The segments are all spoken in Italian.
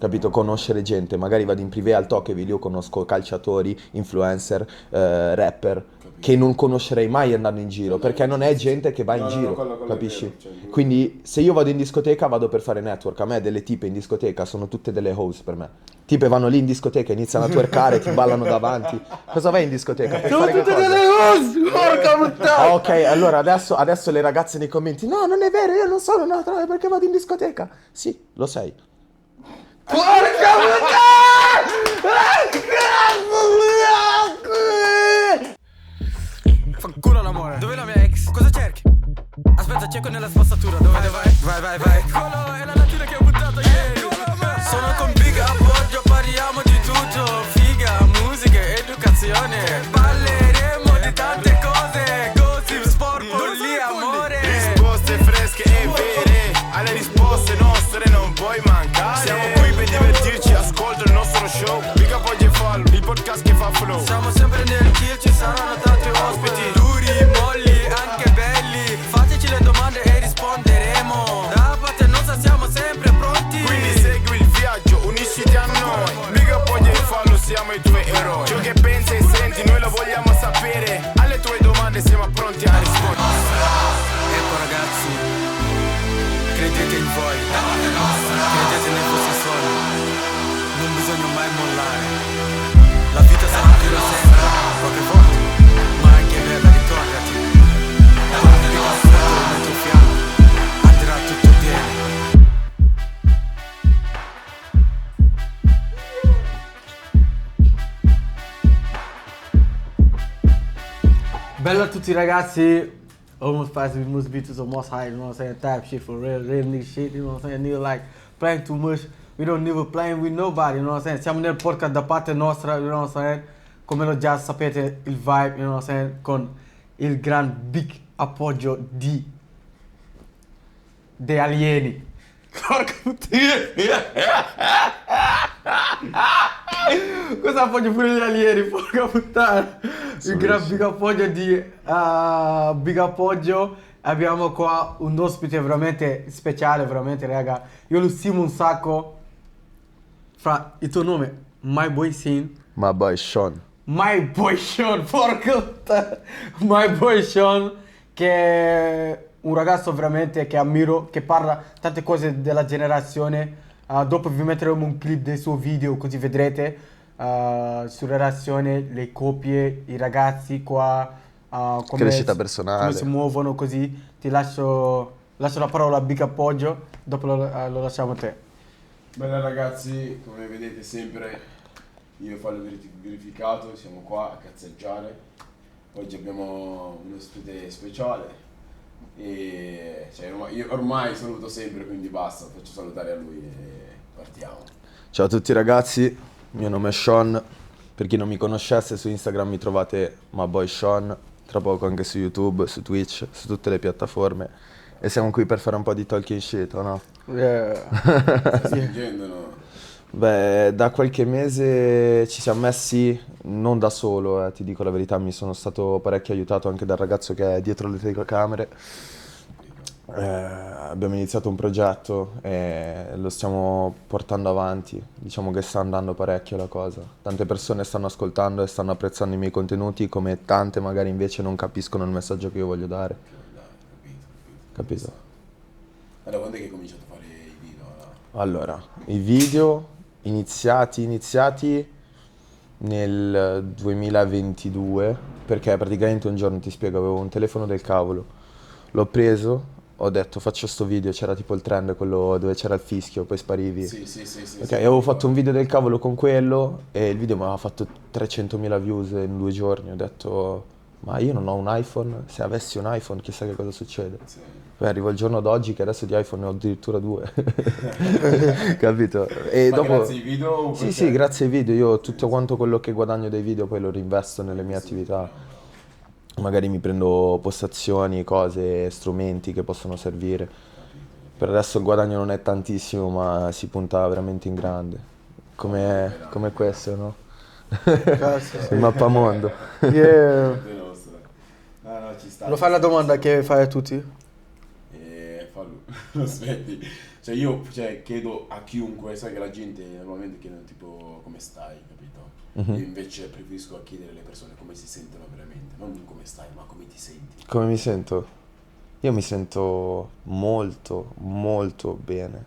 capito? Conoscere gente, magari vado in privé al Tokevi, io conosco calciatori, influencer, rapper, che non conoscerei mai andando in giro, perché non è gente che va in No, no, no, giro, quello è capisci? vero, cioè, Quindi se io vado in discoteca vado per fare network, a me delle tipe in discoteca sono tutte delle host per me. Tipe vanno lì in discoteca, iniziano a twerkare, ti ballano davanti. Cosa vai in discoteca? Per Sono fare che tutte cosa? delle host, porca puttana! Ah, ok, allora adesso le ragazze nei commenti, no, non è vero, io non sono una troia perché vado in discoteca. Sì, lo sei. Porca puttana! Fanculo l'amore. Dov'è la mia ex? Cosa cerchi? Aspetta, cerco nella spazzatura. Dove vai? Vai. Eccolo, è la natura che ho buttato ieri. Sono con Big Appoggio, parliamo di tutto. Figa, musica, educazione. Parleremo di tante cose. Gossip, sport, poliamore. Risposte fresche e vere, alle risposte nostre non puoi mancare. Siamo qui per divertirci, ascolta il nostro show. Big Up oggi fallo, il podcast che fa flow. Siamo sempre nel kill, ci saranno tanti ospiti. Duri, molli, anche belli. Fateci le domande e risponderemo. Da parte nostra siamo sempre pronti. Quindi segui il viaggio, unisciti a noi. Big Up oggi fallo, siamo i tuoi eroi. Ciò che pensi e senti noi lo vogliamo sapere. Alle tue domande siamo pronti a rispondere. Ecco ragazzi, credete in voi, credete nei vostri sogni, non bisogna mai mollare. La vita sarà dura sempre, qualche volta, ma anche bella, ricordati. Con un big affetto al tuo fianco, andrà tutto bene. Bella a tutti ragazzi. Almost fast we must be to the most high, you know what I'm saying? Type shit for real nigga shit, you know what I'm saying? Nigga like playing too much. We don't never playing with nobody, you know what I'm saying? Siamo nel podcast da parte nostra, you know what I'm saying? Come lo già sapete il vibe, you know what I'm saying? Con il gran big appoggio di De Alieni. Porca puttana. Cosa appoggio pure gli alieni, porca puttana. Il gran big appoggio di Big Appoggio. Abbiamo qua un ospite veramente speciale, veramente raga. Io lo stimo un sacco. Fra il tuo nome, My Boy Sin. Ma boy, Sean. My Boy Sean, porca puttana. My Boy Sean, che è un ragazzo veramente che ammiro, che parla tante cose della generazione. Dopo vi metteremo un clip del suo video così vedrete sulla relazione, le coppie, i ragazzi qua, come Crescita personale. come si muovono così. Ti lascio la parola a Big Appoggio, dopo lo lasciamo a te. Bella ragazzi, come vedete sempre io fa il verificato, siamo qua a cazzeggiare. Oggi abbiamo un ospite speciale e cioè, io ormai saluto sempre, quindi basta, faccio salutare a lui e partiamo. Ciao a tutti ragazzi, mio nome è Sean. Per chi non mi conoscesse, su Instagram mi trovate MyBoy Sean, tra poco anche su YouTube, su Twitch, su tutte le piattaforme. E siamo qui per fare un po' di talking shit, o no? Stai spingendo, no? Beh, da qualche mese ci siamo messi, non da solo, ti dico la verità, mi sono stato parecchio aiutato anche dal ragazzo che è dietro le telecamere. Abbiamo iniziato un progetto e lo stiamo portando avanti, diciamo che sta andando parecchio la cosa. Tante persone stanno ascoltando e stanno apprezzando i miei contenuti, come tante magari invece non capiscono il messaggio che io voglio dare. Capito? Allora, quando è che hai cominciato a fare i video? No? Allora, i video iniziati nel 2022, perché praticamente un giorno, ti spiego, avevo un telefono del cavolo, l'ho preso, ho detto faccio sto video, c'era tipo il trend, quello dove c'era il fischio, poi sparivi. Sì. Ok, avevo fatto un video del cavolo con quello e il video mi aveva fatto 300.000 views in 2 giorni, ho detto ma io non ho un iPhone, se avessi un iPhone chissà che cosa succede. Sì. Poi arrivo il giorno d'oggi che adesso di iPhone ne ho addirittura 2. Capito? E Ma dopo... grazie ai video o Sì, perché? sì, grazie ai video. Io tutto quanto quello che guadagno dai video poi lo reinvesto nelle mie attività. Magari mi prendo postazioni, cose, strumenti che possono servire. Per adesso il guadagno non è tantissimo, ma si punta veramente in grande. Come questo, no? Il mappamondo. Yeah. È nostra. No, ci sta. Lo fai la domanda che fai a tutti? Fallo. Aspetti. Cioè io chiedo a chiunque, sai che la gente normalmente chiedono tipo come stai, capito? Io invece preferisco chiedere alle persone come si sentono veramente, non come stai, ma come ti senti. Come mi sento? Io mi sento molto, molto bene.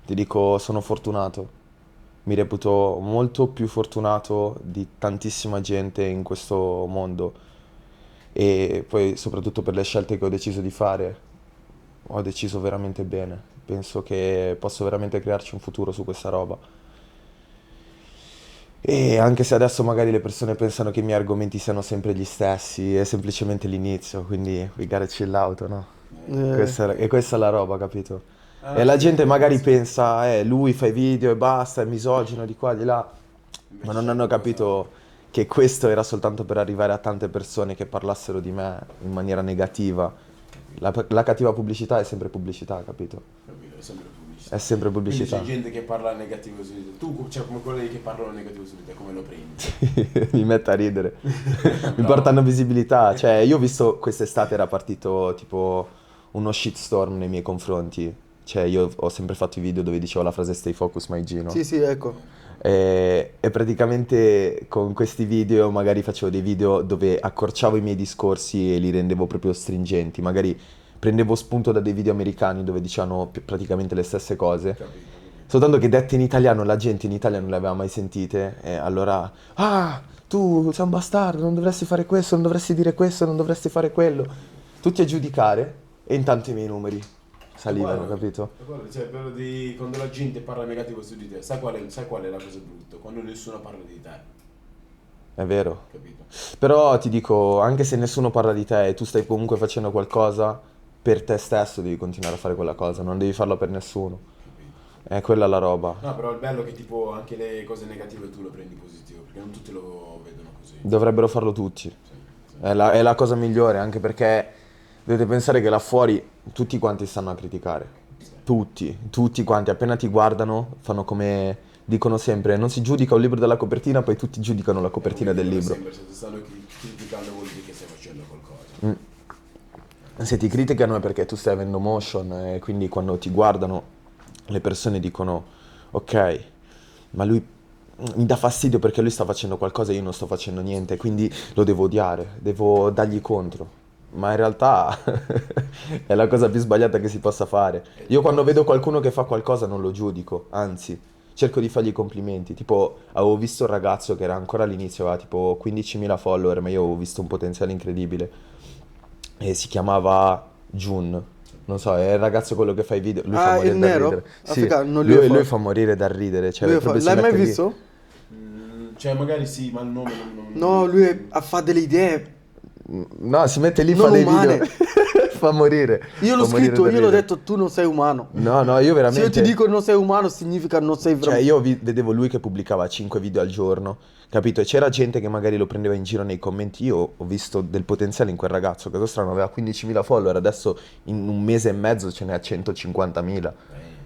Ti dico, sono fortunato. Mi reputo molto più fortunato di tantissima gente in questo mondo. E poi, soprattutto per le scelte che ho deciso di fare, ho deciso veramente bene. Penso che posso veramente crearci un futuro su questa roba. E anche se adesso magari le persone pensano che i miei argomenti siano sempre gli stessi, è semplicemente l'inizio, quindi we gotta chill out, no? E questa è la roba, capito? E la gente magari pensa, lui fa i video e basta, è misogino di qua, di là, ma non hanno capito che questo era soltanto per arrivare a tante persone che parlassero di me in maniera negativa. La cattiva pubblicità è sempre pubblicità, capito? Capito? È sempre pubblicità. È sempre Quindi pubblicità. c'è gente che parla negativo su di te. Tu, cioè come quelli che parlano negativo su di te, come lo prendi? Mi mette a ridere. Mi portano visibilità. Cioè, io ho visto quest'estate era partito tipo uno shitstorm nei miei confronti. Cioè, io ho sempre fatto i video dove dicevo la frase stay focus my G, no? Sì, ecco. E praticamente con questi video magari facevo dei video dove accorciavo i miei discorsi e li rendevo proprio stringenti. Magari prendevo spunto da dei video americani dove dicevano praticamente le stesse cose. Capito? Soltanto che dette in italiano, la gente in Italia non le aveva mai sentite. E allora, tu sei un bastardo, non dovresti fare questo, non dovresti dire questo, non dovresti fare quello. Tutti a giudicare e intanto i miei numeri salivano, capito? Guarda, cioè, quello di quando la gente parla negativo su di te, sai qual è la cosa brutta? Quando nessuno parla di te, È vero. capito? Però ti dico, anche se nessuno parla di te e tu stai comunque facendo qualcosa, per te stesso devi continuare a fare quella cosa, non devi farlo per nessuno. È quella la roba. No, però il bello è che tipo anche le cose negative tu lo prendi positivo, perché non tutti lo vedono così. Dovrebbero farlo tutti. È la cosa migliore, anche perché dovete pensare che là fuori tutti quanti stanno a criticare. Tutti quanti, appena ti guardano, fanno come dicono sempre, non si giudica un libro dalla copertina, poi tutti giudicano la copertina del libro. Sempre, se ti stanno criticando vuol dire che stai facendo qualcosa. Se ti criticano è perché tu stai avendo motion e quindi quando ti guardano le persone dicono ok, ma lui mi dà fastidio perché lui sta facendo qualcosa e io non sto facendo niente, quindi lo devo odiare, devo dargli contro. Ma in realtà è la cosa più sbagliata che si possa fare. Io quando vedo qualcuno che fa qualcosa non lo giudico, anzi, cerco di fargli i complimenti. Tipo, avevo visto un ragazzo che era ancora all'inizio, aveva tipo 15.000 follower, ma io avevo visto un potenziale incredibile. E si chiamava Jun. Non so, è il ragazzo quello che fa i video. Lui fa morire il dal nero? ridere. Sì, Africano, lui fa morire dal ridere. Cioè, proprio si L'hai mai mette lì. visto? Cioè magari sì, ma il nome non... No, lui fa delle idee. No, si mette lì, Non fa dei umane. video. Fa morire. Io l'ho Fa morire scritto, dal io l'ho ridere. detto, tu non sei umano. No, io veramente... Se io ti dico non sei umano, significa non sei Cioè, veramente. io vedevo lui che pubblicava 5 video al giorno, capito? E c'era gente che magari lo prendeva in giro nei commenti. Io ho visto del potenziale in quel ragazzo, che strano, aveva 15.000 follower, adesso in un mese e mezzo ce ne ha 150.000.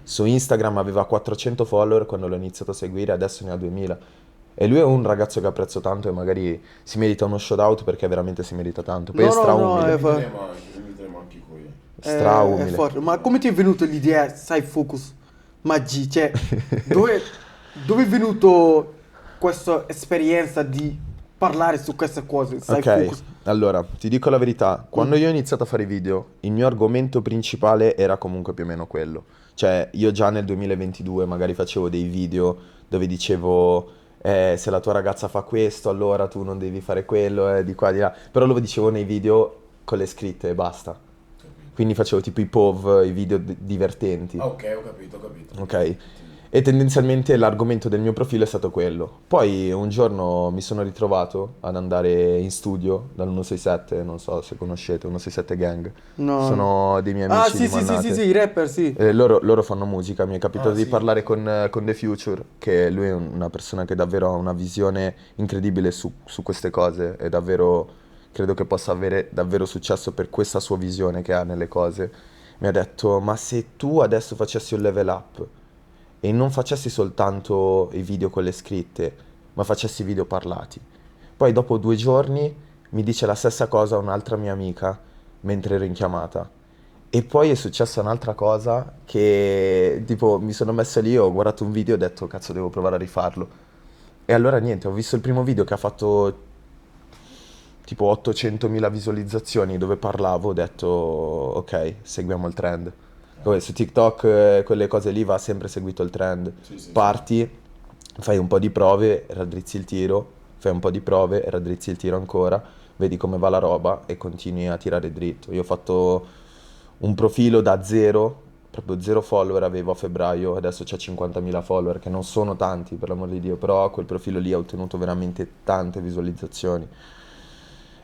Su Instagram aveva 400 follower quando l'ho iniziato a seguire, adesso ne ha 2.000. E lui è un ragazzo che apprezzo tanto e magari si merita uno shout out perché veramente si merita tanto. Poi No, è no, straumile, Inviteremo anche qui. È straumile. forte. Ma come ti è venuto l'idea, sai, focus, Maggi? Cioè, dove è venuto questa esperienza di parlare su queste cose, sai, Ok, focus? allora, ti dico la verità, quando io ho iniziato a fare i video, il mio argomento principale era comunque più o meno quello. Cioè, io già nel 2022 magari facevo dei video dove dicevo, se la tua ragazza fa questo, allora tu non devi fare quello, di qua, di là. Però lo dicevo nei video con le scritte e basta. Quindi facevo tipo i POV, i video divertenti. Ok, ho capito. Ok? E tendenzialmente l'argomento del mio profilo è stato quello. Poi un giorno mi sono ritrovato ad andare in studio dal 167, non so se conoscete, 167 Gang. No. Sono dei miei amici Ah, sì, di sì, sì, Mannate. sì, i rapper, sì. Loro fanno musica, mi è capitato di sì. parlare con The Future, che lui è una persona che davvero ha una visione incredibile su queste cose e davvero credo che possa avere davvero successo per questa sua visione che ha nelle cose. Mi ha detto, ma se tu adesso facessi un level up e non facessi soltanto i video con le scritte, ma facessi video parlati. Poi dopo 2 giorni mi dice la stessa cosa un'altra mia amica mentre ero in chiamata. E poi è successa un'altra cosa che tipo mi sono messo lì, ho guardato un video e ho detto cazzo devo provare a rifarlo. E allora niente, ho visto il primo video che ha fatto tipo 800.000 visualizzazioni dove parlavo, ho detto ok, seguiamo il trend. Poi su TikTok quelle cose lì va sempre seguito il trend. Sì. Parti, fai un po' di prove, raddrizzi il tiro, fai un po' di prove, raddrizzi il tiro ancora, vedi come va la roba e continui a tirare dritto. Io ho fatto un profilo da zero, proprio zero follower avevo a febbraio, adesso c'ho 50.000 follower, che non sono tanti per l'amor di Dio, però quel profilo lì ha ottenuto veramente tante visualizzazioni.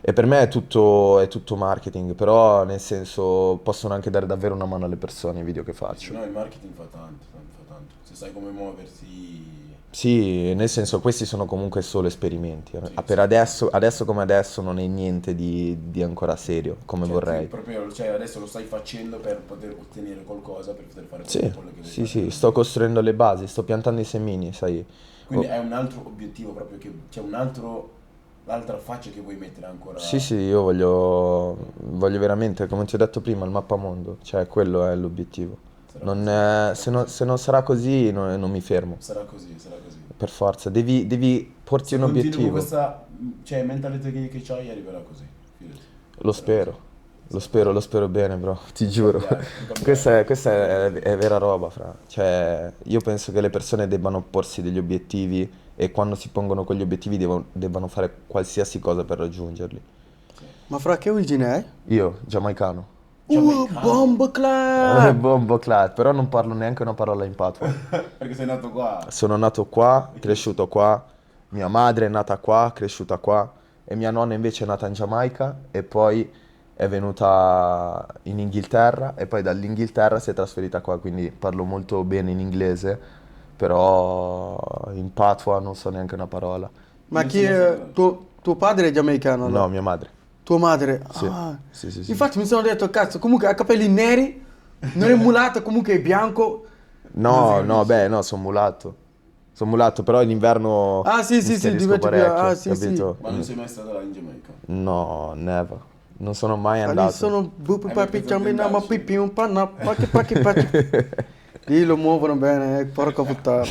E per me è tutto marketing, però nel senso possono anche dare davvero una mano alle persone i video che faccio. No, il marketing fa tanto. Se sai come muoversi... Sì, nel senso questi sono comunque solo esperimenti. Per sì. adesso come adesso non è niente di ancora serio, come vorrei. Proprio, cioè, adesso lo stai facendo per poter ottenere qualcosa, per poter fare Sì, quello che vuoi fare. sì, sto costruendo le basi, sto piantando i semini, sai. Quindi è un altro obiettivo proprio che c'è l'altra faccia che vuoi mettere ancora. Sì, io voglio veramente, come ti ho detto prima, il mappamondo, cioè quello è l'obiettivo. Se non sarà così non mi fermo, Sarà così. per forza, devi porti un Continui obiettivo. con questa, cioè, mentalità che c'hai arriverà così. Fidati. Lo spero bene, bro, ti giuro. Cambiare. Questa è vera roba, fra. Cioè, io penso che le persone debbano porsi degli obiettivi e quando si pongono quegli obiettivi debbano fare qualsiasi cosa per raggiungerli. Ma fra che origine hai? Io, giamaicano. Bomba clap! Bombo clat, però non parlo neanche una parola in patria. Perché sei nato qua. Sono nato qua, cresciuto qua, mia madre è nata qua, cresciuta qua e mia nonna invece è nata in Giamaica e poi è venuta in Inghilterra e poi dall'Inghilterra si è trasferita qua, quindi parlo molto bene in inglese, però in patua non so neanche una parola. Ma chi è? Tuo padre è giamaicano? No, mia madre. Tua madre? Sì. Ah. Sì. Infatti mi sono detto, cazzo, comunque ha capelli neri, non è mulato, comunque è bianco. No, sono mulatto. Sono mulatto, però in inverno Ah, sì, mi sì, schiarisco diventi più- parecchio, ah, sì, capito? Ma non sei mai stato là in Giamaica? No, never. Non sono mai Ali andato. sono bupi Hai papi messo ciambina ma tentarci? pipi un panna pacchi. Lì lo muovono bene, porca puttana.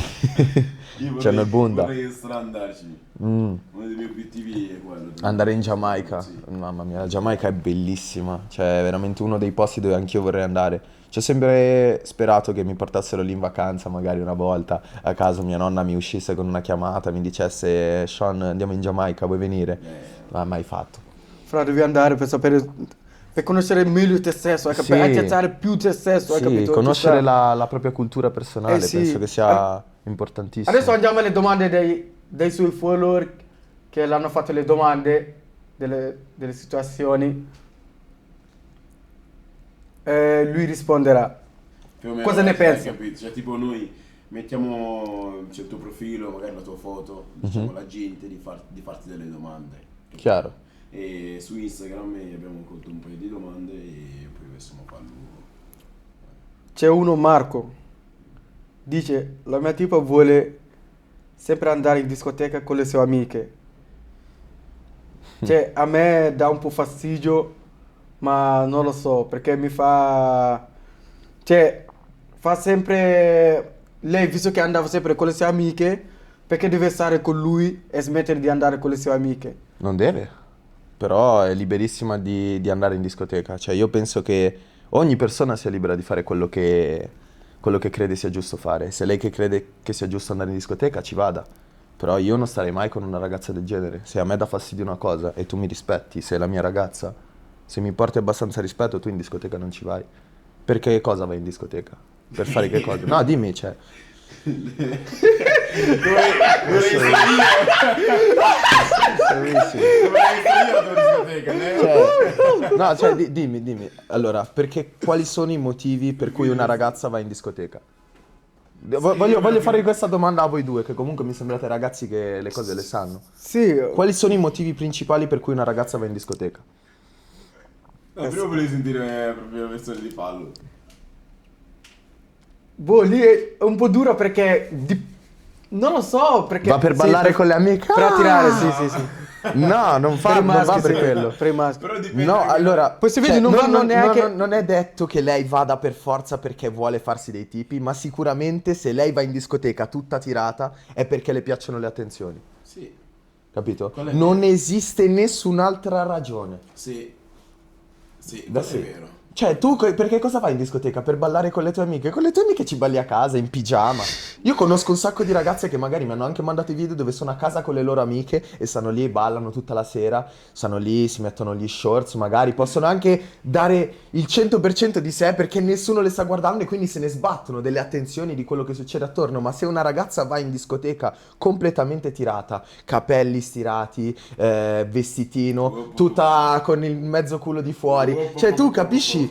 Io C'hanno il bunda. vorrei andarci. Mm. Uno dei miei obiettivi è quello. Andare in Giamaica, Sì. mamma mia, la Giamaica è bellissima, cioè è veramente uno dei posti dove anch'io vorrei andare. Ci ho sempre sperato che mi portassero lì in vacanza, magari una volta a caso mia nonna mi uscisse con una chiamata, mi dicesse Sean andiamo in Giamaica, vuoi venire? Ma mai fatto. Fra devi andare per sapere, per conoscere meglio te stesso, Sì. per accettare più te stesso, hai Sì, capito? conoscere Ci sta. la propria cultura personale, sì. penso che sia importantissimo. Adesso andiamo alle domande dei suoi follower che l'hanno fatto le domande delle situazioni. Lui risponderà. Più o meno, Cosa ne hai pensi? capito? Cioè, tipo noi mettiamo c'è il tuo profilo, magari la tua foto, diciamo alla gente di farti delle domande. Chiaro. E su Instagram abbiamo colto un paio di domande e poi possiamo farlo. C'è uno, Marco, dice la mia tipa vuole sempre andare in discoteca con le sue amiche. Cioè a me dà un po' fastidio, ma non lo so perché mi fa, cioè fa sempre lei, visto che andava sempre con le sue amiche, perché deve stare con lui e smettere di andare con le sue amiche. Non deve, però è liberissima di andare in discoteca. Cioè io penso che ogni persona sia libera di fare quello che crede sia giusto fare. Se lei che crede che sia giusto andare in discoteca, ci vada. Però io non starei mai con una ragazza del genere. Se a me dà fastidio una cosa e tu mi rispetti, sei la mia ragazza, se mi porti abbastanza rispetto, tu in discoteca non ci vai. Perché cosa vai in discoteca? Per fare che cosa? No, dimmi, cioè. No, cioè, dimmi. Allora, quali sono i motivi per cui una ragazza va in discoteca? Voglio fare questa domanda a voi due, che comunque mi sembrate ragazzi che le cose le sanno. Sì, Quali sono i motivi principali per cui una ragazza va in discoteca? No, prima volevo sentire proprio la versione di Fallo. boh, lì è un po' duro perché non lo so, perché Va per sì, ballare con le amiche? per attirare, sì. No, non va per quello. Per i maschi. Però dipende No, anche- allora, Questi video non vanno neanche- non è detto che lei vada per forza perché vuole farsi dei tipi, ma sicuramente se lei va in discoteca tutta tirata è perché le piacciono le attenzioni, Sì, capito? Qual è Non esiste nessun'altra ragione. sì, Da questo è sì. vero. Cioè, tu perché cosa vai in discoteca? Per ballare con le tue amiche? Con le tue amiche ci balli a casa, in pigiama. Io conosco un sacco di ragazze che magari mi hanno anche mandato i video dove sono a casa con le loro amiche e stanno lì, ballano tutta la sera, stanno lì, si mettono gli shorts, magari possono anche dare il 100% di sé perché nessuno le sta guardando e quindi se ne sbattono delle attenzioni di quello che succede attorno. Ma se una ragazza va in discoteca completamente tirata, capelli stirati, vestitino, tutta con il mezzo culo di fuori, cioè tu capisci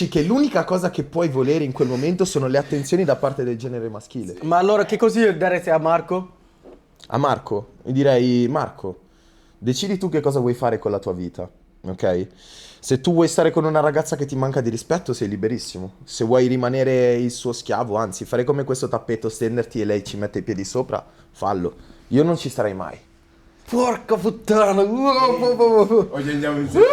che l'unica cosa che puoi volere in quel momento sono le attenzioni da parte del genere maschile. Ma allora che consiglio daresti a Marco? A Marco, io direi Marco, decidi tu che cosa vuoi fare con la tua vita, ok? Se tu vuoi stare con una ragazza che ti manca di rispetto, sei liberissimo. Se vuoi rimanere il suo schiavo, anzi, fare come questo tappetto, stenderti e lei ci mette i piedi sopra, fallo. Io non ci starei mai. Porca puttana! Oggi andiamo insieme.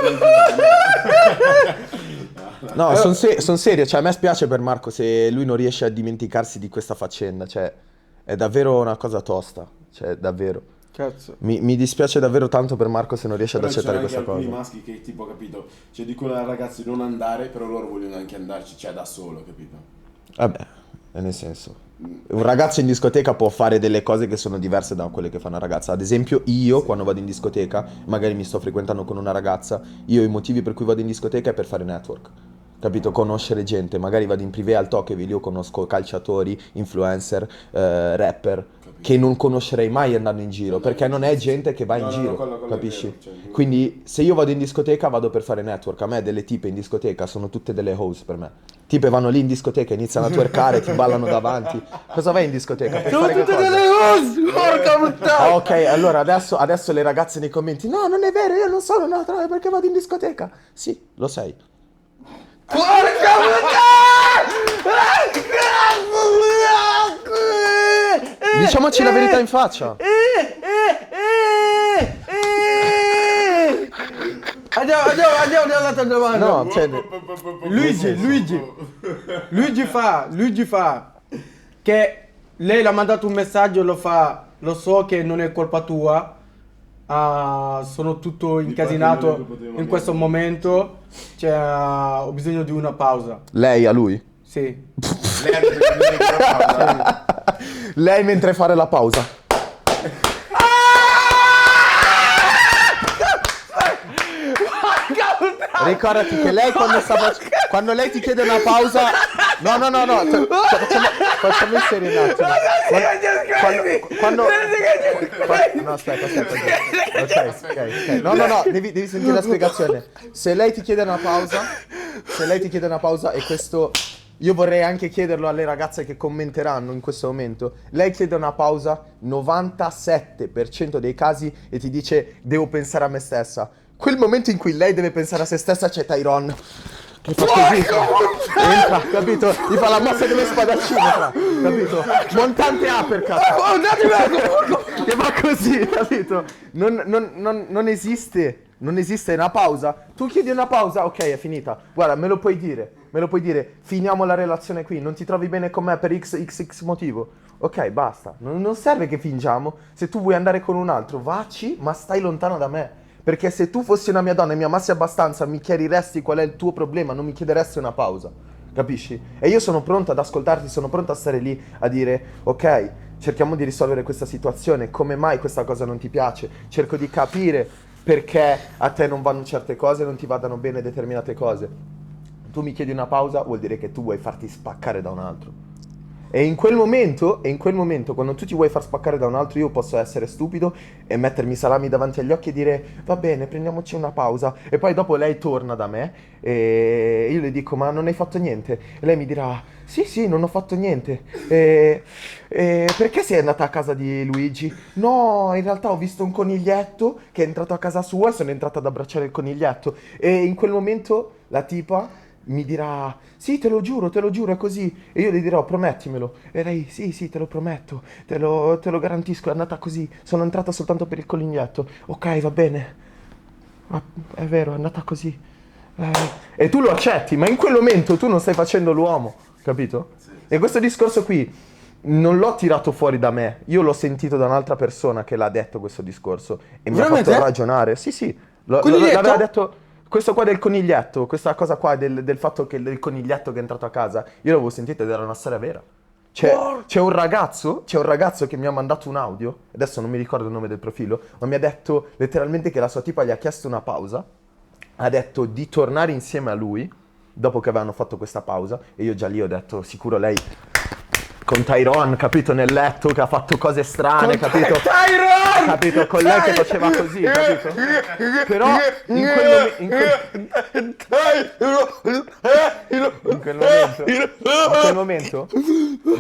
No, sono serio, cioè a me spiace per Marco se lui non riesce a dimenticarsi di questa faccenda, cioè è davvero una cosa tosta, cioè davvero. Cazzo. Mi dispiace davvero tanto per Marco se non riesce ad Però ci sono accettare anche questa alcuni cosa. maschi che tipo, capito, cioè dicono ai ragazzi di non andare, però loro vogliono anche andarci, cioè da solo, capito? Vabbè, nel senso, un ragazzo in discoteca può fare delle cose che sono diverse da quelle che fa una ragazza. Ad esempio, io quando vado in discoteca, magari mi sto frequentando con una ragazza, io i motivi per cui vado in discoteca è per fare network. Capito? Conoscere gente, magari vado in privé al Tokyo, io conosco calciatori, influencer, rapper, che non conoscerei mai andando in giro, perché non è gente che va in No, no, giro, quello è capisci? vero, cioè, Quindi se io vado in discoteca vado per fare network, a me delle tipe in discoteca sono tutte delle host per me. Tipe vanno lì in discoteca, iniziano a twerkare, ti ballano davanti. Cosa vai in discoteca? Per Sono fare che tutte cosa? delle host! Porca puttana! Ah, ok, allora adesso le ragazze nei commenti, no, non è vero, io non sono una troia perché vado in discoteca. Sì, lo sei. Porca puttana! Diciamoci la verità in faccia. Andiamo all'altra domanda. No, cioè, Luigi fa che lei l'ha mandato un messaggio, lo so che non è colpa tua, sono tutto incasinato in questo momento, cioè ho bisogno di una pausa. lei a lui. Sì. Lei mentre fare la pausa. Ricordati che lei quando lei ti chiede una pausa. No. Facciamo inserire un attimo. No, aspetta. Ok. No, devi sentire la spiegazione. Se lei ti chiede una pausa, e questo io vorrei anche chiederlo alle ragazze che commenteranno in questo momento. Lei chiede una pausa 97% dei casi e ti dice devo pensare a me stessa. Quel momento in cui lei deve pensare a se stessa c'è Tyron che fa così, entra, capito? Gli fa la mossa dello spadaccino, capito? Montante uppercut. Che fa così, capito? Non esiste una pausa. Tu chiedi una pausa, ok, è finita. Guarda, me lo puoi dire, finiamo la relazione qui, non ti trovi bene con me per XX motivo. Ok, basta, non serve che fingiamo. Se tu vuoi andare con un altro, vacci, ma stai lontano da me. Perché se tu fossi una mia donna e mi amassi abbastanza, mi chiariresti qual è il tuo problema, non mi chiederesti una pausa. Capisci? E io sono pronto ad ascoltarti, sono pronto a stare lì a dire ok, cerchiamo di risolvere questa situazione, come mai questa cosa non ti piace, cerco di capire perché a te non vanno certe cose, non ti vadano bene determinate cose. Tu mi chiedi una pausa, vuol dire che tu vuoi farti spaccare da un altro. E in quel momento, quando tu ti vuoi far spaccare da un altro, io posso essere stupido e mettermi salami davanti agli occhi e dire va bene, prendiamoci una pausa. E poi dopo lei torna da me e io le dico ma non hai fatto niente? E lei mi dirà sì, non ho fatto niente. Perché sei andata a casa di Luigi? No, in realtà ho visto un coniglietto che è entrato a casa sua e sono entrata ad abbracciare il coniglietto. E in quel momento la tipa mi dirà sì, te lo giuro, è così. E io le dirò promettimelo. E lei sì, te lo prometto, te lo garantisco, è andata così. Sono entrata soltanto per il coniglietto. Ok, va bene. Ma è vero, è andata così. E tu lo accetti, ma in quel momento tu non stai facendo l'uomo, capito? E questo discorso qui non l'ho tirato fuori da me, io l'ho sentito da un'altra persona che l'ha detto questo discorso e mi ha Veramente? fatto ragionare. Sì, Coniglietto? l'aveva detto questo qua del coniglietto, questa cosa qua del fatto che del coniglietto che è entrato a casa, io l'avevo sentito ed era una storia vera. C'è un ragazzo che mi ha mandato un audio, adesso non mi ricordo il nome del profilo, ma mi ha detto letteralmente che la sua tipa gli ha chiesto una pausa, ha detto di tornare insieme a lui dopo che avevano fatto questa pausa e io già lì ho detto sicuro lei con Tyrone, capito, nel letto che ha fatto cose strane, capito? Tyrone! Capito, con lei che faceva così, capito? Però in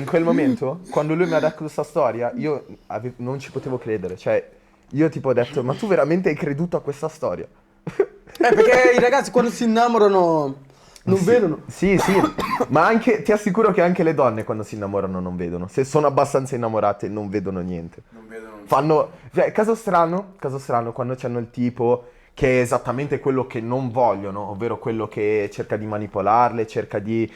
quel momento, quando lui mi ha detto questa storia, io non ci potevo credere, cioè io tipo ho detto, ma tu veramente hai creduto a questa storia? Perché i ragazzi quando si innamorano non vedono. Sì, ma anche, ti assicuro che anche le donne quando si innamorano non vedono. Se sono abbastanza innamorate non vedono niente. Non vedono. Fanno, cioè, caso strano, quando c'hanno il tipo che è esattamente quello che non vogliono, ovvero quello che cerca di manipolarle, cerca di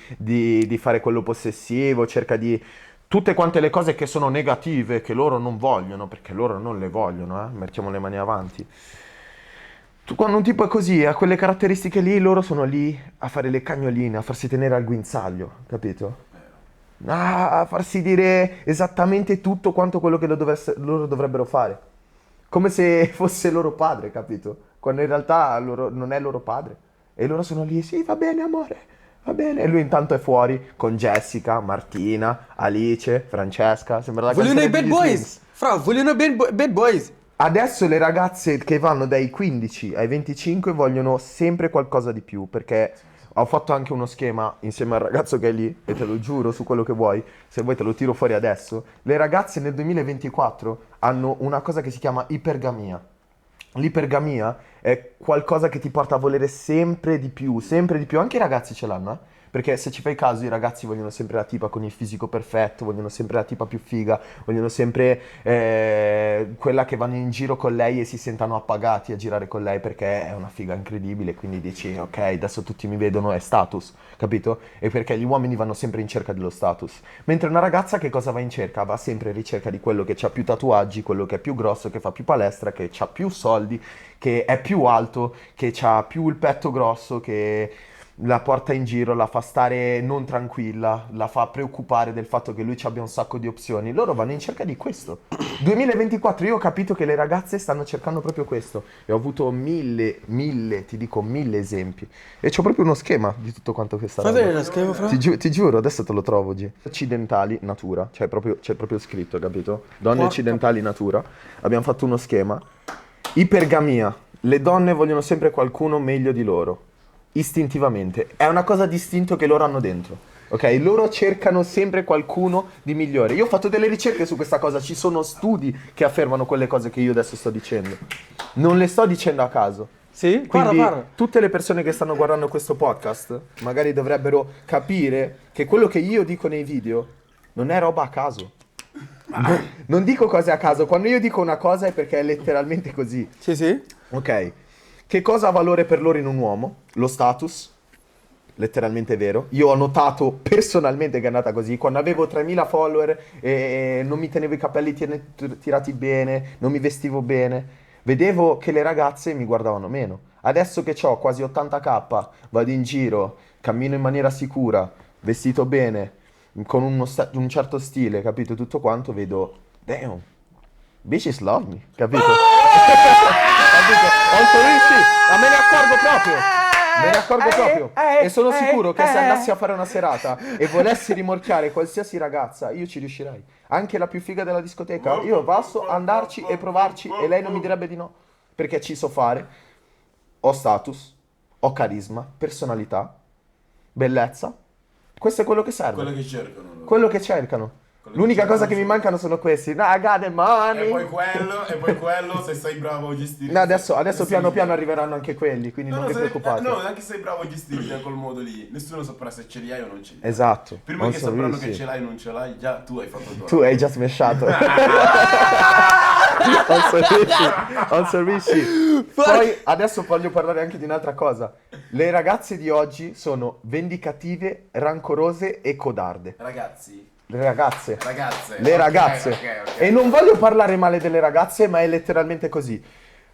fare quello possessivo, cerca di... Tutte quante le cose che sono negative, che loro non vogliono, perché loro non le vogliono, mettiamo le mani avanti. Quando un tipo è così, ha quelle caratteristiche lì, loro sono lì a fare le cagnoline, a farsi tenere al guinzaglio, capito? A farsi dire esattamente tutto quanto quello che loro dovrebbero fare. Come se fosse loro padre, capito? Quando in realtà non è loro padre. E loro sono lì, sì, va bene amore, va bene. E lui intanto è fuori con Jessica, Martina, Alice, Francesca. Sembra la Vogliono i canzone bad degli boys. Smiths. Fra, vogliono i bad boys. Adesso le ragazze che vanno dai 15 ai 25 vogliono sempre qualcosa di più, perché ho fatto anche uno schema insieme al ragazzo che è lì, e te lo giuro su quello che vuoi, se vuoi te lo tiro fuori adesso. Le ragazze nel 2024 hanno una cosa che si chiama ipergamia. L'ipergamia è qualcosa che ti porta a volere sempre di più, anche i ragazzi ce l'hanno, Perché se ci fai caso i ragazzi vogliono sempre la tipa con il fisico perfetto, vogliono sempre la tipa più figa, vogliono sempre quella che vanno in giro con lei e si sentano appagati a girare con lei perché è una figa incredibile, quindi dici ok, adesso tutti mi vedono, è status, capito? E perché gli uomini vanno sempre in cerca dello status. Mentre una ragazza che cosa va in cerca? Va sempre in ricerca di quello che ha più tatuaggi, quello che è più grosso, che fa più palestra, che ha più soldi, che è più alto, che ha più il petto grosso, che la porta in giro, la fa stare non tranquilla, la fa preoccupare del fatto che lui ci abbia un sacco di opzioni. Loro vanno in cerca di questo. 2024, io ho capito che le ragazze stanno cercando proprio questo. E ho avuto mille esempi. E c'ho proprio uno schema di tutto quanto che sta Fai roba. vedere lo schema, fra? Ti giuro, adesso te lo trovo oggi. Occidentali, natura, c'è proprio scritto, capito? Donne Porca- occidentali, natura. Abbiamo fatto uno schema. Ipergamia. Le donne vogliono sempre qualcuno meglio di loro. Istintivamente. È una cosa distinto che loro hanno dentro. Ok? Loro cercano sempre qualcuno di migliore. Io ho fatto delle ricerche su questa cosa. Ci sono studi che affermano quelle cose che io adesso sto dicendo. Non le sto dicendo a caso. Sì? Quindi Parla. tutte le persone che stanno guardando questo podcast magari dovrebbero capire che quello che io dico nei video non è roba a caso. Non dico cose a caso. Quando io dico una cosa è perché è letteralmente così. Sì, sì. Ok. Che cosa ha valore per loro in un uomo? Lo status. Letteralmente vero. Io ho notato personalmente che è andata così. Quando avevo 3000 follower e non mi tenevo i capelli tirati bene, non mi vestivo bene, vedevo che le ragazze mi guardavano meno. Adesso che ho quasi 80k, vado in giro, cammino in maniera sicura, vestito bene, con un certo stile, capito? Tutto quanto, vedo, damn, bitches love me, capito? Capito? Ma me ne accorgo proprio. E sono sicuro che se andassi a fare una serata e volessi rimorchiare qualsiasi ragazza, io ci riuscirei. Anche la più figa della discoteca, io posso andarci e provarci e lei non mi direbbe di no. Perché ci so fare. Ho status, ho carisma, personalità, bellezza. Questo è quello che serve. Quello che cercano loro. Quello che cercano. L'unica cosa che mi mancano sono questi. No, I got the money. E poi quello, se sei bravo a gestire. No, adesso piano piano arriveranno anche quelli, quindi non vi preoccupate. No, anche se sei bravo a gestirli col modo lì, nessuno saprà se ce li hai o non ce li hai. Esatto. Prima non che so sapranno riuscire. che ce l'hai o non ce l'hai, già tu hai fatto il tuo. Tu hai già smashato. Non so riuscire. Poi adesso voglio parlare anche di un'altra cosa. Le ragazze di oggi sono vendicative, rancorose e codarde. Ragazzi. Le ragazze. Ragazze. Le ragazze. Ok. E non voglio parlare male delle ragazze, ma è letteralmente così.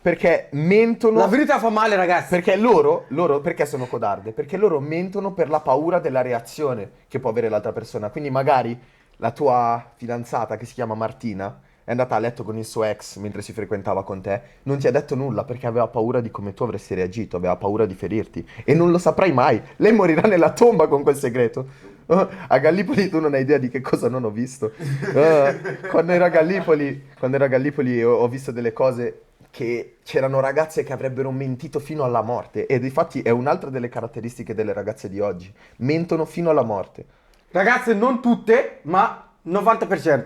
Perché mentono. La verità fa male, ragazzi. Perché loro, perché sono codarde? Perché loro mentono per la paura della reazione che può avere l'altra persona. Quindi magari la tua fidanzata, che si chiama Martina, è andata a letto con il suo ex mentre si frequentava con te, non ti ha detto nulla perché aveva paura di come tu avresti reagito, aveva paura di ferirti. E non lo saprai mai. Lei morirà nella tomba con quel segreto. A Gallipoli tu non hai idea di che cosa non ho visto. Quando ero a Gallipoli ho visto delle cose che c'erano ragazze che avrebbero mentito fino alla morte. E difatti è un'altra delle caratteristiche delle ragazze di oggi. Mentono fino alla morte. Ragazze, non tutte, ma 90%.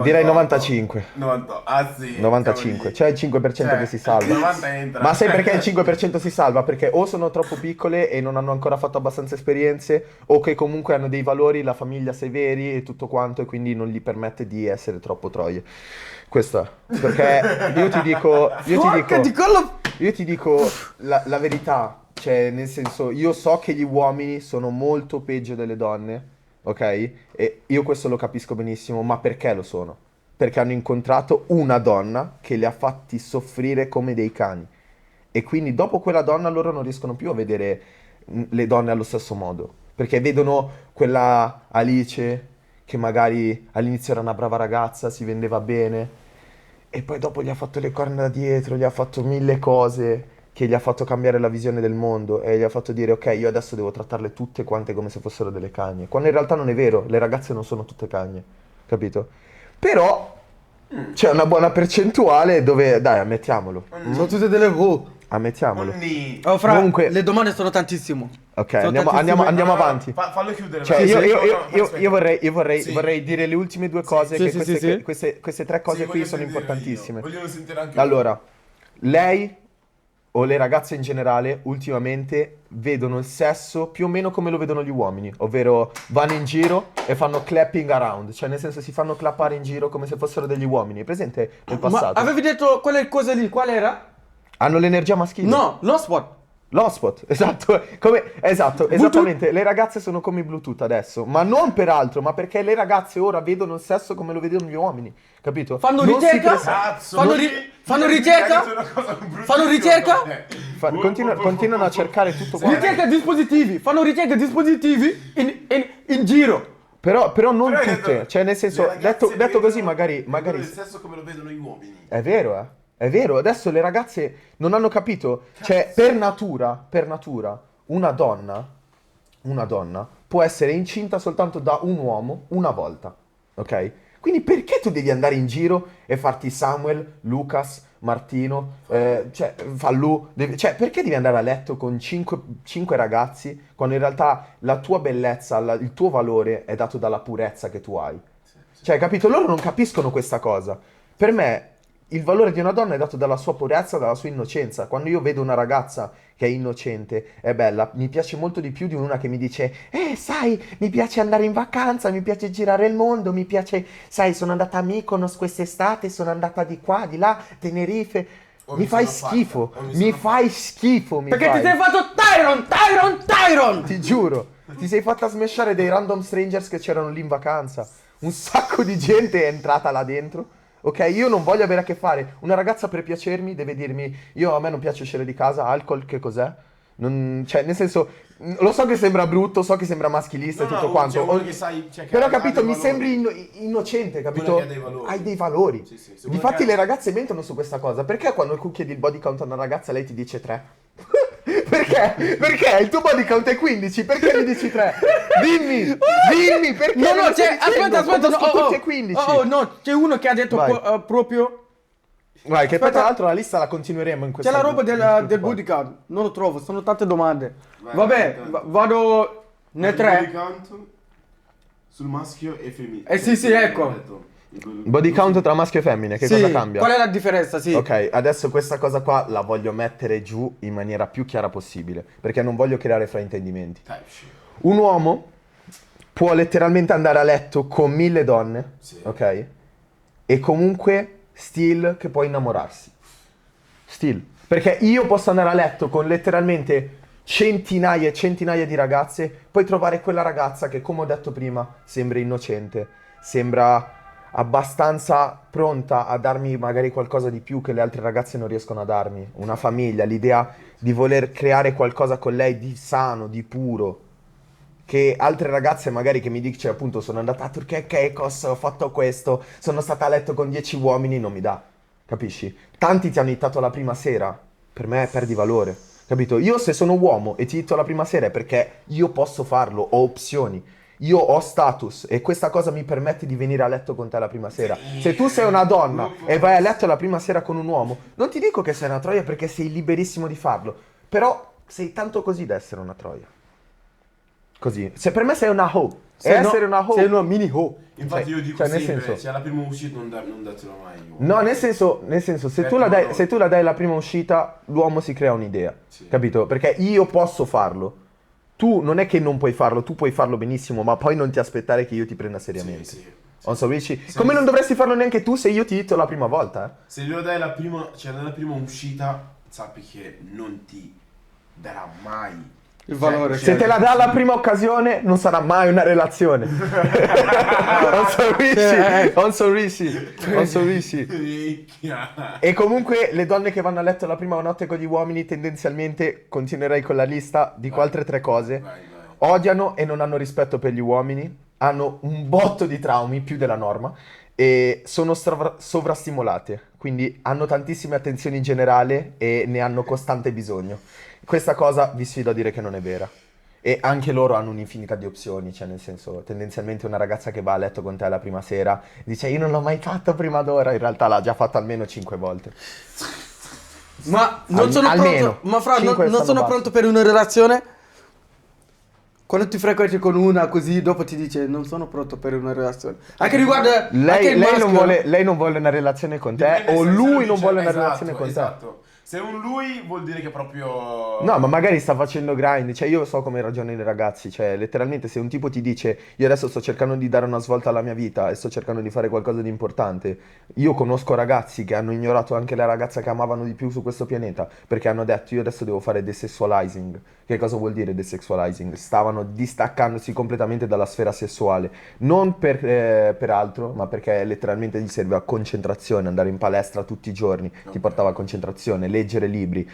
Direi 95. 90. Ah sì. 95. C'è il 5% che si salva. 90 entra. Ma sai perché il 5% si salva? Perché o sono troppo piccole e non hanno ancora fatto abbastanza esperienze, o che comunque hanno dei valori, la famiglia severi e tutto quanto, e quindi non gli permette di essere troppo troie. Questa. Perché io ti dico la verità. Cioè, nel senso, io so che gli uomini sono molto peggio delle donne. Ok? E io questo lo capisco benissimo, ma perché lo sono? Perché hanno incontrato una donna che li ha fatti soffrire come dei cani. E quindi dopo quella donna loro non riescono più a vedere le donne allo stesso modo. Perché vedono quella Alice che magari all'inizio era una brava ragazza, si vendeva bene, e poi dopo gli ha fatto le corna da dietro, gli ha fatto mille cose che gli ha fatto cambiare la visione del mondo e gli ha fatto dire ok, io adesso devo trattarle tutte quante come se fossero delle cagne, quando in realtà non è vero, le ragazze non sono tutte cagne, capito? Però c'è una buona percentuale dove, dai, ammettiamolo, Sono tutte delle ammettiamolo. Oh, fra, Comunque- le domande sono tantissimo. Ok, Sono andiamo tantissime. avanti. Fallo chiudere. Cioè, vai. io vorrei Sì. dire le ultime due cose, Sì, che sì, sì. queste tre cose Sì, qui voglio sono sentire importantissime. io. Voglio sentire anche Allora, lei o le ragazze in generale ultimamente vedono il sesso più o meno come lo vedono gli uomini, ovvero vanno in giro e fanno clapping around, cioè nel senso si fanno clappare in giro come se fossero degli uomini. Presente nel Ma passato? avevi detto quelle cose lì, qual era? Hanno l'energia maschile. No, lo spot. L'hotspot, esatto, esattamente, le ragazze sono come i Bluetooth adesso, ma non per altro, ma perché le ragazze ora vedono il sesso come lo vedono gli uomini, capito? Fanno Non si ricerca? presa- Cazzo, Fanno non ri- ti- fanno ti ricerca? hai detto una cosa bruttissima. Fanno ricerca? continuano a cercare tutto quanto. Ricerca dispositivi. Fanno ricerca dispositivi in giro. Però non Però hai tutte, detto, cioè nel senso, le ragazze detto così vedono magari il sesso come lo vedono gli uomini. è vero, è vero, adesso le ragazze non hanno capito, cioè per natura, una donna può essere incinta soltanto da un uomo una volta, ok? Quindi perché tu devi andare in giro e farti Samuel, Lucas, Martino, cioè Fallù, cioè perché devi andare a letto con 5 ragazzi quando in realtà la tua bellezza, il tuo valore è dato dalla purezza che tu hai? Cioè, capito? Loro non capiscono questa cosa. Per me il valore di una donna è dato dalla sua purezza, dalla sua innocenza. Quando io vedo una ragazza che è innocente, è bella, mi piace molto di più di una che mi dice sai, mi piace andare in vacanza, mi piace girare il mondo, mi piace, sai, sono andata a Mykonos quest'estate, sono andata di qua, di là, Tenerife. Mi fai schifo, mi fai schifo, Perché ti sei fatto Tyron! ti giuro, ti sei fatta smashare dei random strangers che c'erano lì in vacanza. Un sacco di gente è entrata là dentro. Ok, io non voglio avere a che fare. Una ragazza per piacermi deve dirmi, a me non piace uscire di casa, alcol che cos'è? Cioè, nel senso, lo so che sembra brutto, so che sembra maschilista e tutto quanto. Però capito, mi sembri innocente, capito? Uno che ha dei valori. Hai dei valori. Sì, sì, se Difatti uno che ha- le ragazze mentono su questa cosa. Perché quando tu chiedi il body count a una ragazza lei ti dice 3? Perché? Perché il tuo body count è 15, perché mi dici 3? Dimmi, perché? No, me lo stai c'è, dicendo? aspetta, Conosco no, tutti e 15. Oh, no, c'è uno che ha detto Vai. proprio. Vai, che poi Aspetta. tra l'altro la lista la continueremo in questo C'è la roba del qua. booty count, non lo trovo, sono tante domande. Vai, Vabbè, vai, vado nel 3. sul maschio e femminile. sì, ecco. Body count tra maschio e femmine, che Sì, cosa cambia? qual è la differenza? Sì. Ok, adesso questa cosa qua la voglio mettere giù in maniera più chiara possibile, perché non voglio creare fraintendimenti. Type shit. Un uomo può letteralmente andare a letto con 1000 donne, Sì. ok? E comunque still che può innamorarsi. Still. Perché io posso andare a letto con letteralmente centinaia e centinaia di ragazze, poi trovare quella ragazza che, come ho detto prima, sembra innocente, sembra abbastanza pronta a darmi magari qualcosa di più che le altre ragazze non riescono a darmi. Una famiglia, l'idea di voler creare qualcosa con lei di sano, di puro. Che altre ragazze magari che mi dice appunto sono andata a Turchia e Caicos, ho fatto questo, sono stata a letto con 10 uomini, non mi dà. Capisci? Tanti ti hanno ittato la prima sera, per me perdi valore. Capito? Io se sono uomo e ti itto la prima sera è perché io posso farlo, ho opzioni. Io ho status e questa cosa mi permette di venire a letto con te la prima sera. Se tu sei una donna e vai a letto la prima sera con un uomo, non ti dico che sei una troia perché sei liberissimo di farlo, però sei tanto così da essere una troia. Così. Se per me sei una hoe, e essere una hoe... Sei una mini hoe. Infatti io dico cioè, nel sempre, senso- se alla prima uscita non datelo mai. No, nel senso, se tu la dai la prima uscita, l'uomo si crea un'idea, Sì. capito? Perché io posso farlo. Tu non è che non puoi farlo, tu puoi farlo benissimo, ma poi non ti aspettare che io ti prenda seriamente. Sì. Non so, come non dovresti farlo neanche tu se io ti hitto la prima volta, eh? Se glielo dai la prima, cioè nella prima uscita, sappi che non ti darà mai Il valore. Se te la dà alla prima occasione, non sarà mai una relazione. Non sorrisi. Minchia. E comunque le donne che vanno a letto la prima notte con gli uomini, tendenzialmente, continuerei con la lista, dico altre 3 cose. Vai. Odiano e non hanno rispetto per gli uomini, hanno un botto di traumi, più della norma, e sono sovrastimolate, quindi hanno tantissime attenzioni in generale e ne hanno costante bisogno. Questa cosa vi sfido a dire che non è vera. E anche loro hanno un'infinità di opzioni, cioè nel senso, tendenzialmente una ragazza che va a letto con te la prima sera dice io non l'ho mai fatto prima d'ora, in realtà l'ha già fatto almeno 5 volte. Ma non sono almeno. pronto. Ma fra, Cinque non stanno sono basta. pronto per una relazione. Quando ti frequenti con una così, dopo ti dice non sono pronto per una relazione. Anche riguardo anche il maschio. Lei non vuole una relazione con te o lui non vuole una relazione con te. Esatto. Se è un lui vuol dire che proprio... No, ma magari sta facendo grind, cioè io so come ragionano i ragazzi, cioè letteralmente se un tipo ti dice io adesso sto cercando di dare una svolta alla mia vita e sto cercando di fare qualcosa di importante, io conosco ragazzi che hanno ignorato anche la ragazza che amavano di più su questo pianeta perché hanno detto io adesso devo fare desexualizing. Che cosa vuol dire desexualizing? Stavano distaccandosi completamente dalla sfera sessuale, non per altro, ma perché letteralmente gli serviva concentrazione, andare in palestra tutti i giorni, ti portava concentrazione, leggere libri,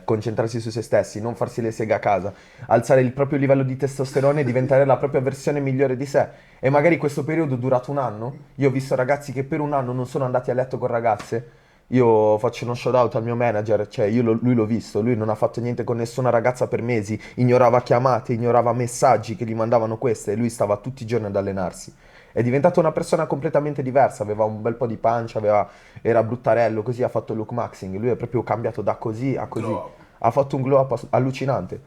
concentrarsi su se stessi, non farsi le seghe a casa, alzare il proprio livello di testosterone e diventare la propria versione migliore di sé. E magari questo periodo è durato un anno. Io ho visto ragazzi che per un anno non sono andati a letto con ragazze. Io faccio uno shout out al mio manager, cioè lui l'ho visto, lui non ha fatto niente con nessuna ragazza per mesi, ignorava chiamate, ignorava messaggi che gli mandavano queste e lui stava tutti i giorni ad allenarsi. È diventato una persona completamente diversa, aveva un bel po' di pancia, era bruttarello, così ha fatto look maxing, lui è proprio cambiato da così a così, ha fatto un glow up allucinante,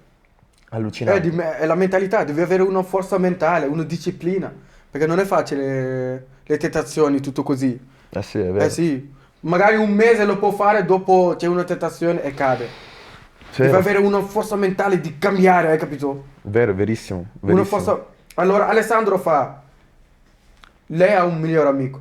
allucinante. È la mentalità, devi avere una forza mentale, una disciplina, perché non è facile le tentazioni, tutto così. Eh sì, è vero. Eh sì, magari un mese lo può fare, dopo c'è una tentazione e cade. Devi avere una forza mentale di cambiare, hai capito? Vero, verissimo, verissimo. Una forza... Allora, Alessandro lei ha un migliore amico.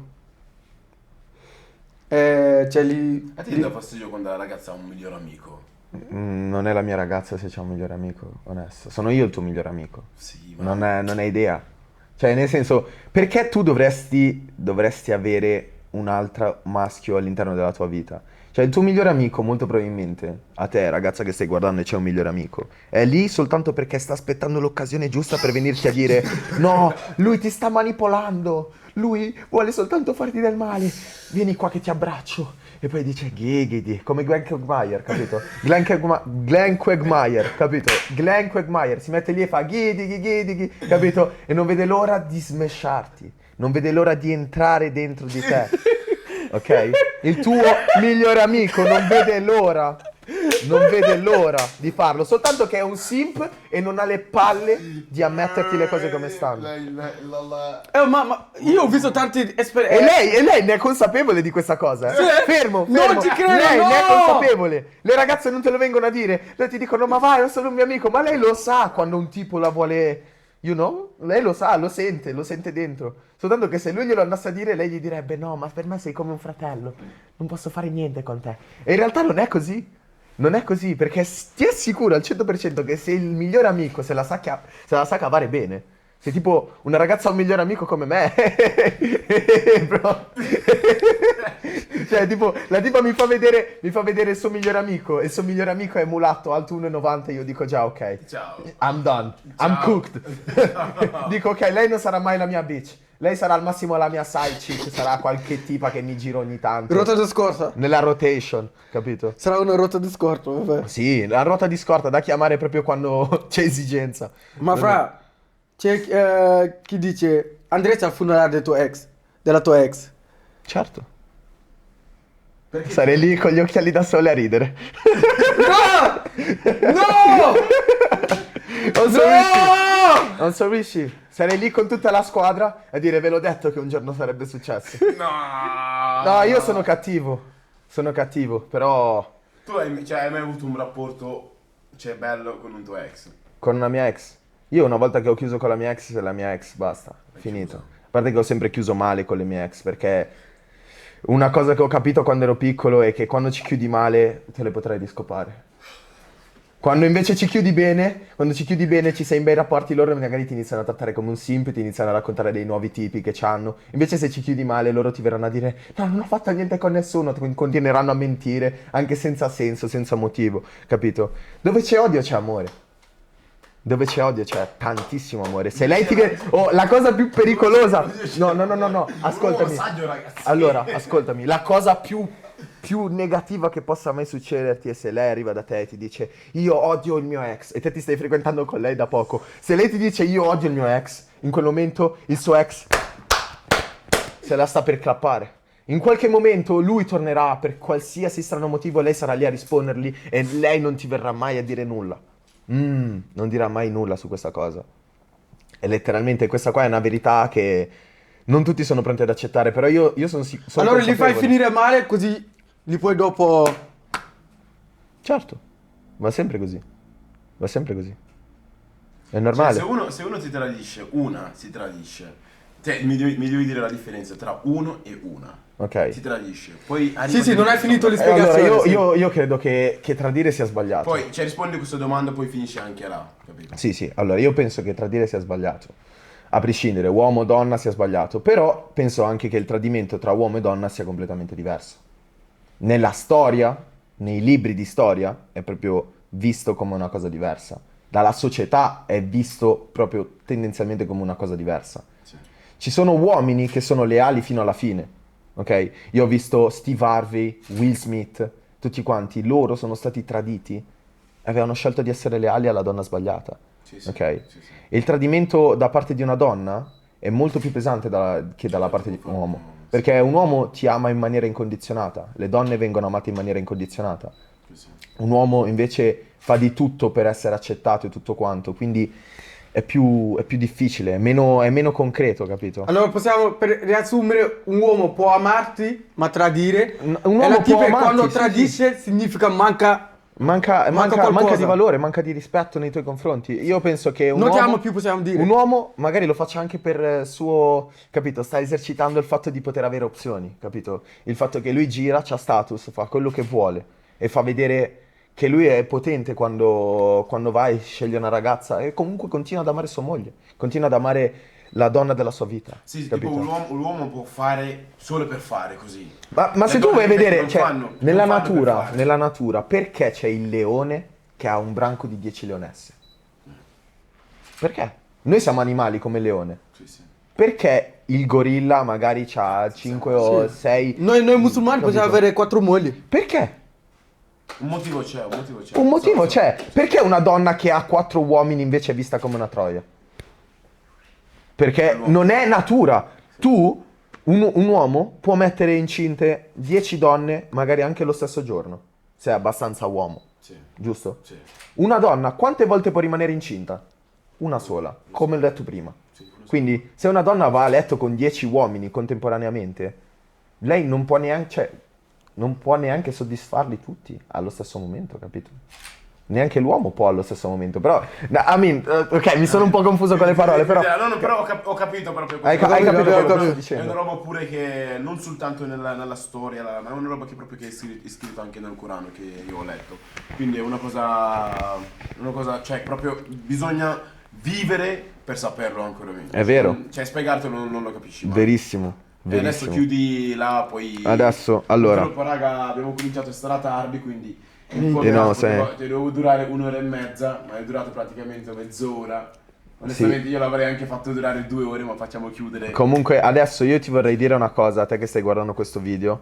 Cioè lì... A te ti dà fastidio quando la ragazza ha un miglior amico? Non è la mia ragazza se c'è un migliore amico, onesto. Sono io il tuo migliore amico. Sì, ma... Non hai idea. Cioè, nel senso, perché tu dovresti avere un altro maschio all'interno della tua vita? Cioè, il tuo migliore amico, molto probabilmente, a te, ragazza che stai guardando e c'è un migliore amico, è lì soltanto perché sta aspettando l'occasione giusta per venirti a dire no, lui ti sta manipolando, lui vuole soltanto farti del male, vieni qua che ti abbraccio. E poi dice Ghighi, come Glenn Quagmire, capito? Glenn Quagmire, capito? Glenn Quagmire si mette lì e fa Ghidi, capito? E non vede l'ora di smesciarti, non vede l'ora di entrare dentro di te. Ok? Il tuo migliore amico non vede l'ora non vede l'ora di farlo, soltanto che è un simp e non ha le palle di ammetterti le cose come stanno. Ma io ho visto tanti E esperienze. lei ne è consapevole di questa cosa. Sì. Fermo. Non ci credo, Lei ne è no! consapevole. Le ragazze non te lo vengono a dire. Lei ti dicono, ma vai, è solo un mio amico. Ma lei lo sa quando un tipo la vuole, you know? Lei lo sa, lo sente dentro. Soltanto che se lui glielo andasse a dire, lei gli direbbe, no, ma per me sei come un fratello. Non posso fare niente con te. E in realtà non è così. Non è così, perché ti assicuro al 100% che se il migliore amico se la sa cavare bene, se tipo una ragazza ha un migliore amico come me, bro. Cioè tipo la tipa mi fa vedere il suo migliore amico e il suo migliore amico è mulatto, alto 1,90, io dico già ok, Ciao. I'm done, I'm cooked. Dico ok, lei non sarà mai la mia bitch, lei sarà al massimo la mia side chick, sarà qualche tipa che mi gira ogni tanto. Ruota di scorta. Nella rotation, capito? Sarà una ruota di scorta, vabbè. Sì, la ruota di scorta da chiamare proprio quando c'è esigenza. Ma fra, c'è chi dice andresti al funerale della tua ex? Certo. Perché Sarei lì con gli occhiali da sole a ridere. No! Non sorrisi. Sarei lì con tutta la squadra a dire ve l'ho detto che un giorno sarebbe successo. No, io sono cattivo. Sono cattivo, però Tu hai mai avuto un rapporto, bello con un tuo ex? con una mia ex. Io una volta che ho chiuso con la mia ex, la mia ex basta, finito. A parte che ho sempre chiuso male con le mie ex, perché una cosa che ho capito quando ero piccolo è che quando ci chiudi male te le potrai riscopare. Quando invece ci chiudi bene, ci sei in bei rapporti, loro magari ti iniziano a trattare come un simp, ti iniziano a raccontare dei nuovi tipi che c'hanno. Invece se ci chiudi male, loro ti verranno a dire no, non ho fatto niente con nessuno, continueranno a mentire, anche senza senso, senza motivo, capito? Dove c'è odio c'è amore. Dove c'è odio c'è tantissimo amore. Se lei ti viene... Oh, la cosa più pericolosa... No, ascoltami. Allora, ascoltami. La cosa più negativa che possa mai succederti è se lei arriva da te e ti dice io odio il mio ex e te ti stai frequentando con lei da poco. Se lei ti dice io odio il mio ex, in quel momento il suo ex se la sta per clappare. In qualche momento lui tornerà per qualsiasi strano motivo, lei sarà lì a rispondergli e lei non ti verrà mai a dire nulla. Non dirà mai nulla su questa cosa. E letteralmente questa qua è una verità che non tutti sono pronti ad accettare, però io sono Allora li fai consapevole. finire male così li puoi dopo... Certo, va sempre così. Va sempre così. È normale. Cioè, se uno ti tradisce, una si tradisce. Te, mi devi dire la differenza tra uno e una. Ok. Si tradisce. Poi arriva Sì, non hai finito le Allora, spiegazioni. io credo che tradire sia sbagliato. Poi, rispondi a questa domanda, poi finisce anche là, capito? Sì, allora io penso che tradire sia sbagliato. A prescindere, uomo o donna sia sbagliato. Però penso anche che il tradimento tra uomo e donna sia completamente diverso. Nella storia, nei libri di storia, è proprio visto come una cosa diversa. Dalla società è visto proprio tendenzialmente come una cosa diversa. Sì. Ci sono uomini che sono leali fino alla fine, ok? Io ho visto Steve Harvey, Will Smith, tutti quanti, loro sono stati traditi e avevano scelto di essere leali alla donna sbagliata, Sì, ok? sì, sì. E il tradimento da parte di una donna è molto più pesante che dalla parte di un uomo, perché un uomo ti ama in maniera incondizionata, le donne vengono amate in maniera incondizionata. Sì. Un uomo invece fa di tutto per essere accettato e tutto quanto, quindi è più difficile, è meno concreto, capito? Allora possiamo, per riassumere, un uomo può amarti ma tradire. Un e uomo la tipa può amarti, quando sì, tradisce significa manca Manca qualcosa. di valore, manca di rispetto nei tuoi confronti. Io penso che un Non ti uomo, amo più, possiamo dire. un uomo magari lo faccia anche per suo, capito? Sta esercitando il fatto di poter avere opzioni, capito? Il fatto che lui gira, c'ha status, fa quello che vuole e fa vedere che lui è potente quando va e sceglie una ragazza e comunque continua ad amare sua moglie, continua ad amare la donna della sua vita. Sì, capito? tipo l'uomo può fare solo per fare così. Ma Le se tu donne vuoi vedere, non cioè, fanno nella per fare. natura, perché c'è il leone che ha un branco di 10 leonesse? Perché? Noi siamo animali come il leone. Sì. Perché il gorilla magari ha 5 o 6... Noi musulmani possiamo avere 4 mogli. Perché? Un motivo c'è. Un motivo c'è. Perché una donna che ha 4 uomini invece è vista come una troia? Perché non è natura. Tu, un uomo, può mettere incinte 10 donne, magari anche lo stesso giorno, se è abbastanza uomo. Sì. giusto? Sì. Una donna quante volte può rimanere incinta? Una sola, come ho detto prima. Quindi se una donna va a letto con 10 uomini contemporaneamente, lei non può neanche, cioè, non può neanche soddisfarli tutti allo stesso momento, capito? Neanche l'uomo può allo stesso momento, però, ok, mi sono un po' confuso con le parole, però... No, però ho capito proprio Hai questo. capito quello che sto È dicendo? una roba pure che non soltanto nella storia, ma è una roba che proprio che è scritto anche nel Corano che io ho letto. Quindi è una cosa, cioè proprio bisogna vivere per saperlo ancora meglio. È vero. Cioè spiegartelo non lo capisci mai. Verissimo, E adesso verissimo. chiudi là, poi... Adesso, allora. Purtroppo, raga, abbiamo cominciato a stare tardi, quindi... no, Devo durare 1 ora e mezza, ma è durato praticamente mezz'ora. Onestamente io l'avrei anche fatto durare 2 ore, ma facciamo chiudere. Comunque adesso io ti vorrei dire una cosa, a te che stai guardando questo video.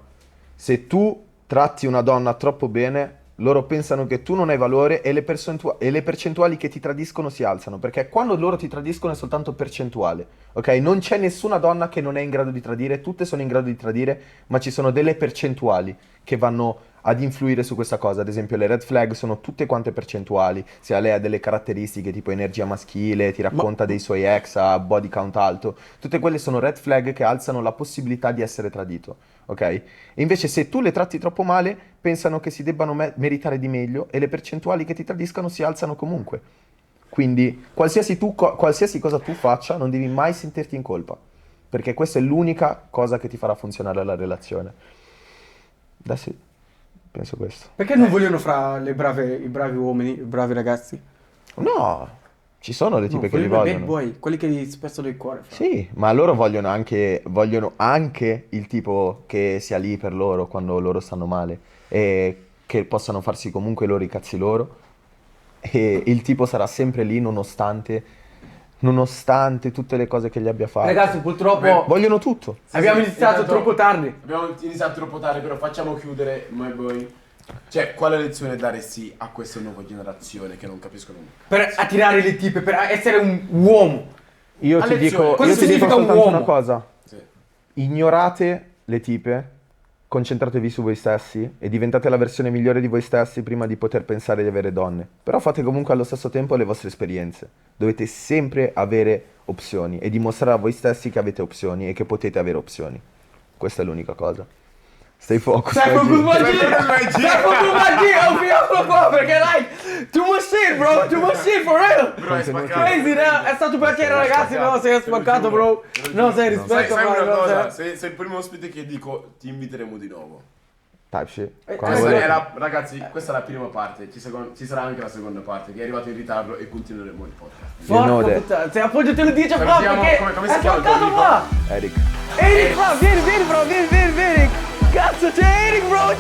Se tu tratti una donna troppo bene, loro pensano che tu non hai valore e le percentuali che ti tradiscono si alzano, perché quando loro ti tradiscono è soltanto percentuale, ok? Non c'è nessuna donna che non è in grado di tradire, tutte sono in grado di tradire, ma ci sono delle percentuali che vanno ad influire su questa cosa. Ad esempio le red flag sono tutte quante percentuali. Se lei ha delle caratteristiche tipo energia maschile, ti racconta dei suoi ex, ha body count alto, tutte quelle sono red flag che alzano la possibilità di essere tradito, ok? E invece se tu le tratti troppo male, pensano che si debbano meritare di meglio e le percentuali che ti tradiscano si alzano comunque. Quindi qualsiasi cosa tu faccia, non devi mai sentirti in colpa, perché questa è l'unica cosa che ti farà funzionare la relazione. Adesso penso questo. Perché non vogliono fra i bravi uomini, i bravi ragazzi? No, ci sono le tipe che li vogliono i vogliono. bad boy, quelli che gli spezzano il cuore. Fra. Sì, ma loro vogliono anche il tipo che sia lì per loro quando loro stanno male e che possano farsi comunque loro i cazzi loro, e il tipo sarà sempre lì nonostante tutte le cose che gli abbia fatto. Ragazzi, purtroppo Vogliono tutto. abbiamo iniziato intanto troppo tardi. Abbiamo iniziato troppo tardi, però facciamo chiudere, my boy. Cioè, quale lezione daresti a questa nuova generazione che non capiscono nulla? Per attirare le tipe, per essere un uomo. Io A ti lezione. dico, Cosa io ti dico significa un soltanto uomo? una cosa. Sì. Ignorate le tipe, concentratevi su voi stessi e diventate la versione migliore di voi stessi prima di poter pensare di avere donne. Però fate comunque allo stesso tempo le vostre esperienze. Dovete sempre avere opzioni e dimostrare a voi stessi che avete opzioni e che potete avere opzioni. Questa è l'unica cosa. Stay focused. Stai focus my G. my G! Stai focus my G! Oh, finiamolo qua perché like, too much shit bro, too much shit for real! Bro, è spaccato. Crazy, no? È stato un piacere ragazzi, no, sei spaccato bro. No, sei rispetto, Sai una bro, cosa? sei- Sei il primo ospite che dico, ti inviteremo di nuovo. Type shit. Quando Questa volete. ragazzi, questa è la prima parte, ci sarà anche la seconda parte, che è arrivato in ritardo e continueremo il podcast. You know Porca that. puttana, se appoggiati lo dice qua Salutiamo- perché come si è chiama il tuo spaccato amico? qua! Eric. Eric qua, vieni bro, vieni! Cazzo c'è Eric bro,